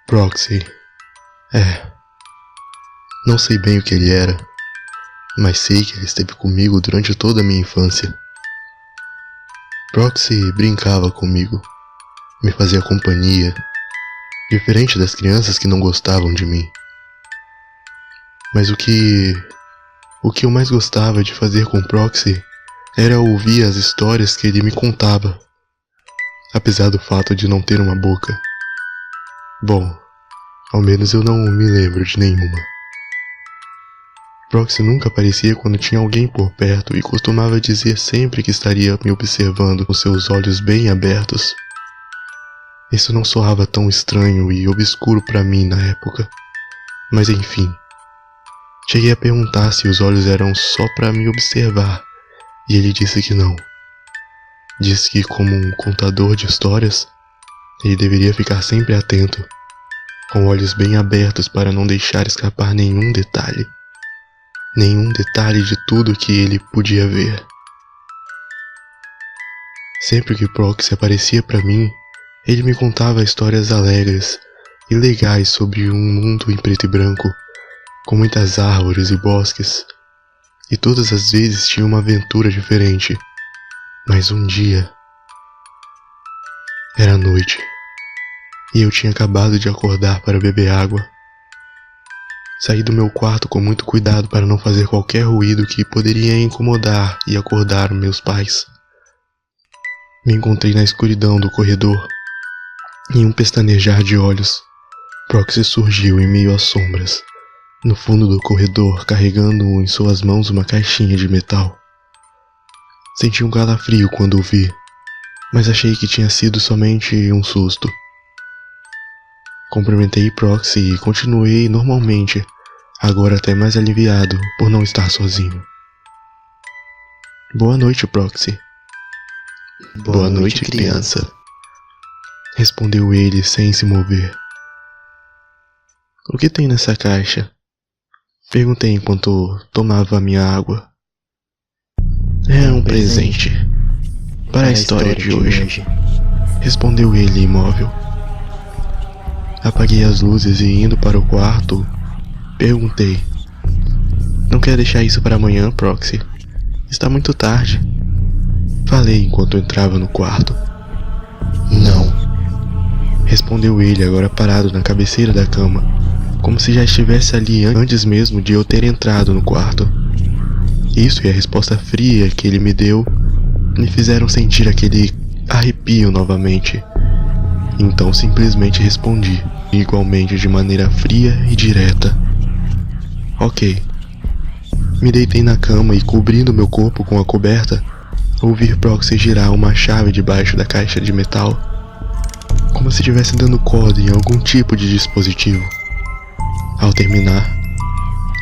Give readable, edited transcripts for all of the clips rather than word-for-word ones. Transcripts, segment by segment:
Proxy. Não sei bem o que ele era, mas sei que ele esteve comigo durante toda a minha infância. Proxy brincava comigo, me fazia companhia, diferente das crianças que não gostavam de mim. Mas o que eu mais gostava de fazer com Proxy era ouvir as histórias que ele me contava, apesar do fato de não ter uma boca. Bom, ao menos eu não me lembro de nenhuma. Proxy nunca aparecia quando tinha alguém por perto e costumava dizer sempre que estaria me observando com seus olhos bem abertos. Isso não soava tão estranho e obscuro para mim na época, mas enfim. Cheguei a perguntar se os olhos eram só para me observar, e ele disse que não. Disse que, como um contador de histórias, ele deveria ficar sempre atento, com olhos bem abertos para não deixar escapar nenhum detalhe de tudo que ele podia ver. Sempre que Proxy aparecia para mim, ele me contava histórias alegres e legais sobre um mundo em preto e branco, com muitas árvores e bosques, e todas as vezes tinha uma aventura diferente. Mas um dia era noite, e eu tinha acabado de acordar para beber água. Saí do meu quarto com muito cuidado para não fazer qualquer ruído que poderia incomodar e acordar meus pais. Me encontrei na escuridão do corredor. Em um pestanejar de olhos, Proxy surgiu em meio às sombras, no fundo do corredor, carregando em suas mãos uma caixinha de metal. Senti um calafrio quando o vi, mas achei que tinha sido somente um susto. Cumprimentei Proxy e continuei normalmente, agora até mais aliviado por não estar sozinho. Boa noite, Proxy. Boa noite, criança. Respondeu ele sem se mover. O que tem nessa caixa? Perguntei enquanto tomava a minha água. É um presente para a história de hoje. Respondeu ele imóvel. Apaguei as luzes e indo para o quarto, perguntei. Não quer deixar isso para amanhã, Proxy? Está muito tarde. Falei enquanto entrava no quarto. Não. Respondeu ele agora parado na cabeceira da cama, como se já estivesse ali antes mesmo de eu ter entrado no quarto. Isso e a resposta fria que ele me deu me fizeram sentir aquele arrepio novamente. Então simplesmente respondi, igualmente de maneira fria e direta. Ok. Me deitei na cama e, cobrindo meu corpo com a coberta, ouvi Proxy girar uma chave debaixo da caixa de metal, como se estivesse dando corda em algum tipo de dispositivo. Ao terminar,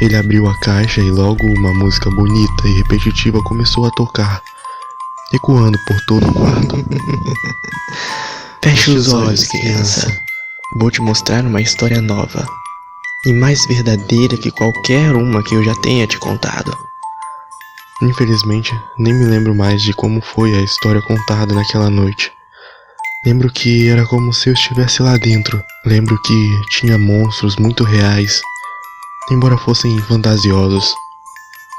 ele abriu a caixa e logo uma música bonita e repetitiva começou a tocar, ecoando por todo o quarto. Feche os olhos, criança. Vou te mostrar uma história nova e mais verdadeira que qualquer uma que eu já tenha te contado. Infelizmente, nem me lembro mais de como foi a história contada naquela noite. Lembro que era como se eu estivesse lá dentro. Lembro que tinha monstros muito reais, embora fossem fantasiosos.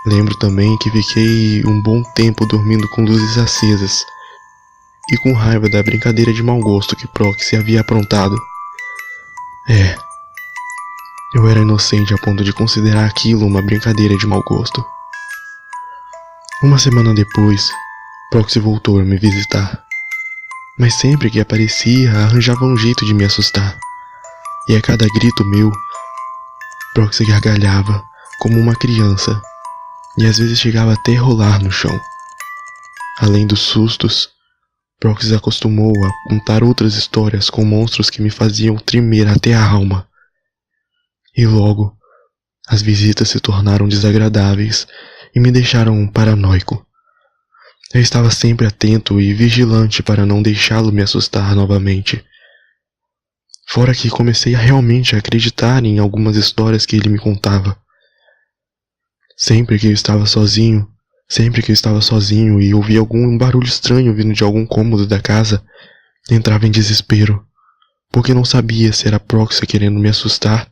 Lembro também que fiquei um bom tempo dormindo com luzes acesas e com raiva da brincadeira de mau gosto que Proxy havia aprontado. Eu era inocente a ponto de considerar aquilo uma brincadeira de mau gosto. Uma semana depois, Proxy voltou a me visitar. Mas sempre que aparecia, arranjava um jeito de me assustar. E a cada grito meu, Proxy gargalhava como uma criança, e às vezes chegava até rolar no chão. Além dos sustos, Proxy acostumou a contar outras histórias com monstros que me faziam tremer até a alma. E logo, as visitas se tornaram desagradáveis e me deixaram paranoico. Eu estava sempre atento e vigilante para não deixá-lo me assustar novamente. Fora que comecei a realmente acreditar em algumas histórias que ele me contava. Sempre que eu estava sozinho e ouvia algum barulho estranho vindo de algum cômodo da casa, entrava em desespero. porque não sabia se era Proxy querendo me assustar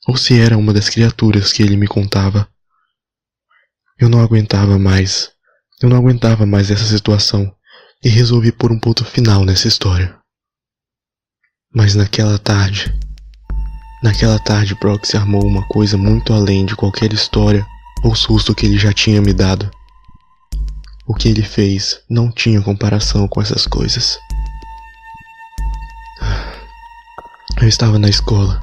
ou se era uma das criaturas que ele me contava. Eu não aguentava mais essa situação e resolvi pôr um ponto final nessa história. Mas naquela tarde, Proxy armou uma coisa muito além de qualquer história ou susto que ele já tinha me dado. O que ele fez não tinha comparação com essas coisas. Eu estava na escola.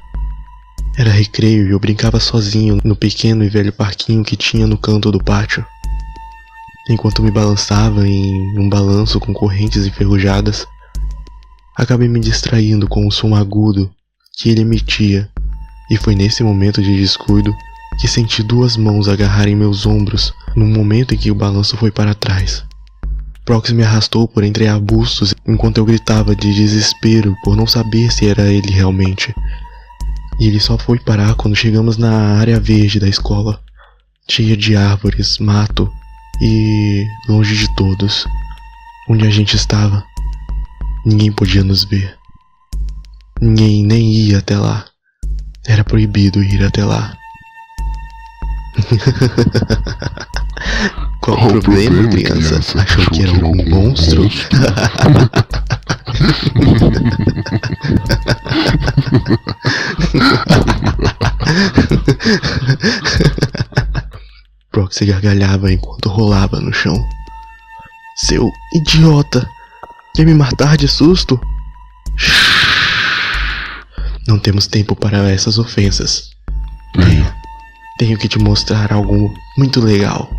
Era recreio e eu brincava sozinho no pequeno e velho parquinho que tinha no canto do pátio. Enquanto me balançava em um balanço com correntes enferrujadas, acabei me distraindo com o som agudo que ele emitia, e foi nesse momento de descuido que senti 2 mãos agarrarem meus ombros no momento em que o balanço foi para trás. Proxy me arrastou por entre arbustos enquanto eu gritava de desespero por não saber se era ele realmente. E ele só foi parar quando chegamos na área verde da escola, cheia de árvores, mato e longe de todos. Onde a gente estava, ninguém podia nos ver. Ninguém nem ia até lá. Era proibido ir até lá. Qual o problema, criança? Achou que era algum monstro? Proxy gargalhava enquanto rolava no chão. Seu idiota! Quer me matar de susto? Não temos tempo para essas ofensas. Tenho que te mostrar algo muito legal.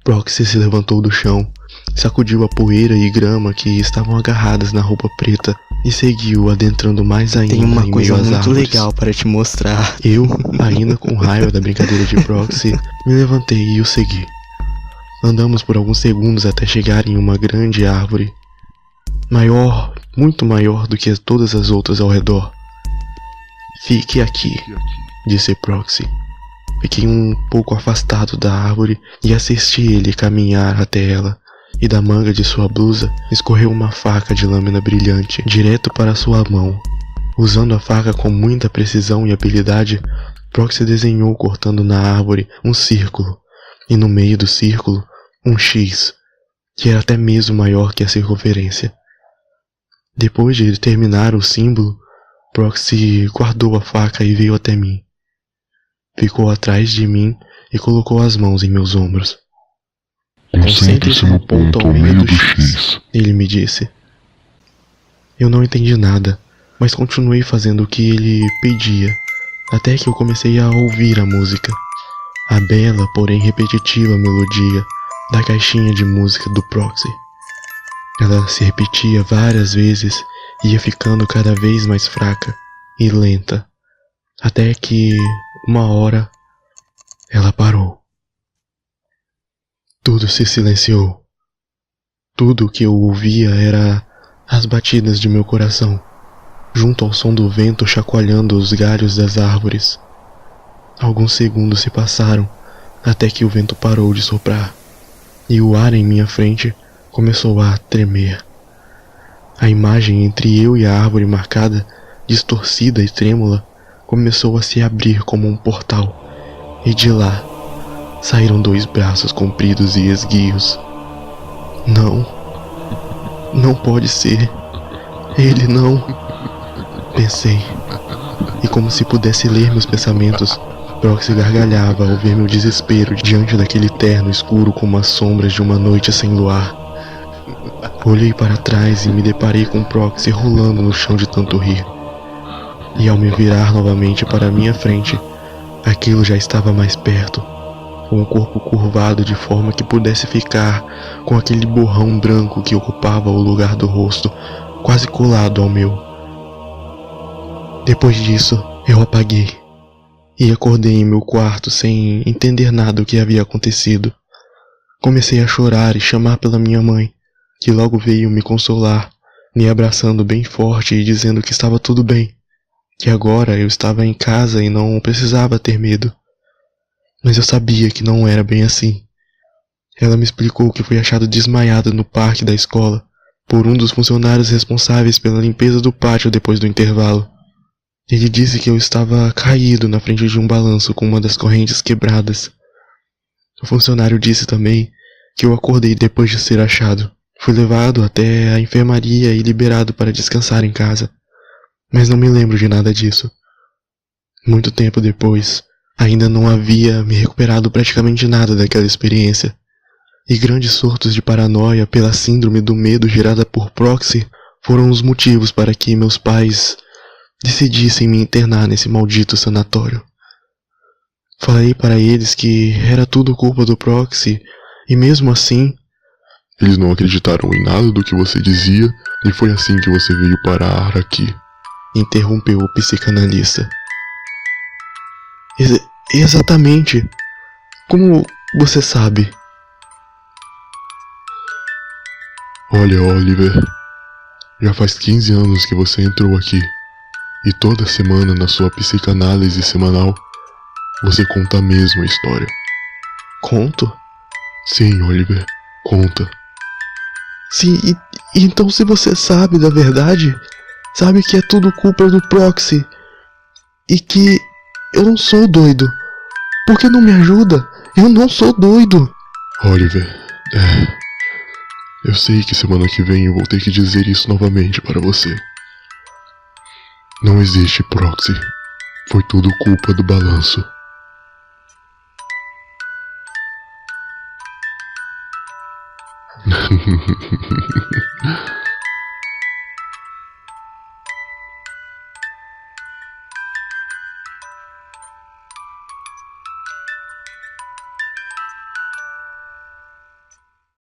Proxy se levantou do chão, sacudiu a poeira e grama que estavam agarradas na roupa preta e seguiu adentrando mais ainda. Tem uma coisa muito árvores. legal para te mostrar. Eu, ainda com raiva da brincadeira de Proxy, me levantei e o segui. Andamos por alguns segundos até chegar em uma grande árvore. Maior, muito maior do que todas as outras ao redor. Fique aqui, disse Proxy. Fiquei um pouco afastado da árvore e assisti ele caminhar até ela, e da manga de sua blusa escorreu uma faca de lâmina brilhante direto para sua mão. Usando a faca com muita precisão e habilidade, Proxy desenhou cortando na árvore um círculo, e no meio do círculo, um X, que era até mesmo maior que a circunferência. Depois de terminar o símbolo, Proxy guardou a faca e veio até mim. Ficou atrás de mim e colocou as mãos em meus ombros. Concentre-se no ponto ao meio do X, ele me disse. Eu não entendi nada, mas continuei fazendo o que ele pedia, até que eu comecei a ouvir a música. A bela, porém repetitiva melodia da caixinha de música do Proxy. Ela se repetia várias vezes e ia ficando cada vez mais fraca e lenta, até que, uma hora, ela parou. Tudo se silenciou. Tudo o que eu ouvia era as batidas de meu coração, junto ao som do vento chacoalhando os galhos das árvores. Alguns segundos se passaram até que o vento parou de soprar e o ar em minha frente começou a tremer. A imagem entre eu e a árvore marcada, distorcida e trêmula, começou a se abrir como um portal, e de lá saíram 2 braços compridos e esguios. Não pode ser. Ele não... Pensei, e como se pudesse ler meus pensamentos, Proxy gargalhava ao ver meu desespero diante daquele terno escuro como as sombras de uma noite sem luar. Olhei para trás e me deparei com Proxy rolando no chão de tanto rir. E ao me virar novamente para minha frente, aquilo já estava mais perto, com o corpo curvado de forma que pudesse ficar com aquele borrão branco que ocupava o lugar do rosto, quase colado ao meu. Depois disso, eu apaguei e acordei em meu quarto sem entender nada do que havia acontecido. Comecei a chorar e chamar pela minha mãe, que logo veio me consolar, me abraçando bem forte e dizendo que estava tudo bem, que agora eu estava em casa e não precisava ter medo. Mas eu sabia que não era bem assim. Ela me explicou que foi achado desmaiado no parque da escola por um dos funcionários responsáveis pela limpeza do pátio depois do intervalo. Ele disse que eu estava caído na frente de um balanço com uma das correntes quebradas. O funcionário disse também que eu acordei depois de ser achado. Fui levado até a enfermaria e liberado para descansar em casa, mas não me lembro de nada disso. Muito tempo depois, ainda não havia me recuperado praticamente nada daquela experiência, e grandes surtos de paranoia pela síndrome do medo gerada por Proxy foram os motivos para que meus pais decidissem me internar nesse maldito sanatório. Falei para eles que era tudo culpa do Proxy, e mesmo assim, eles não acreditaram em nada do que você dizia, e foi assim que você veio parar aqui. Interrompeu o psicanalista. Exatamente. Como você sabe? Olha, Oliver, já faz 15 anos que você entrou aqui, e toda semana na sua psicanálise semanal, você conta a mesma história. Conto? Sim, Oliver, conta. Sim, então se você sabe da verdade, sabe que é tudo culpa do Proxy, e que eu não sou doido. Por que não me ajuda? Eu não sou doido. Oliver, eu sei que semana que vem eu vou ter que dizer isso novamente para você. Não existe Proxy. Foi tudo culpa do balanço.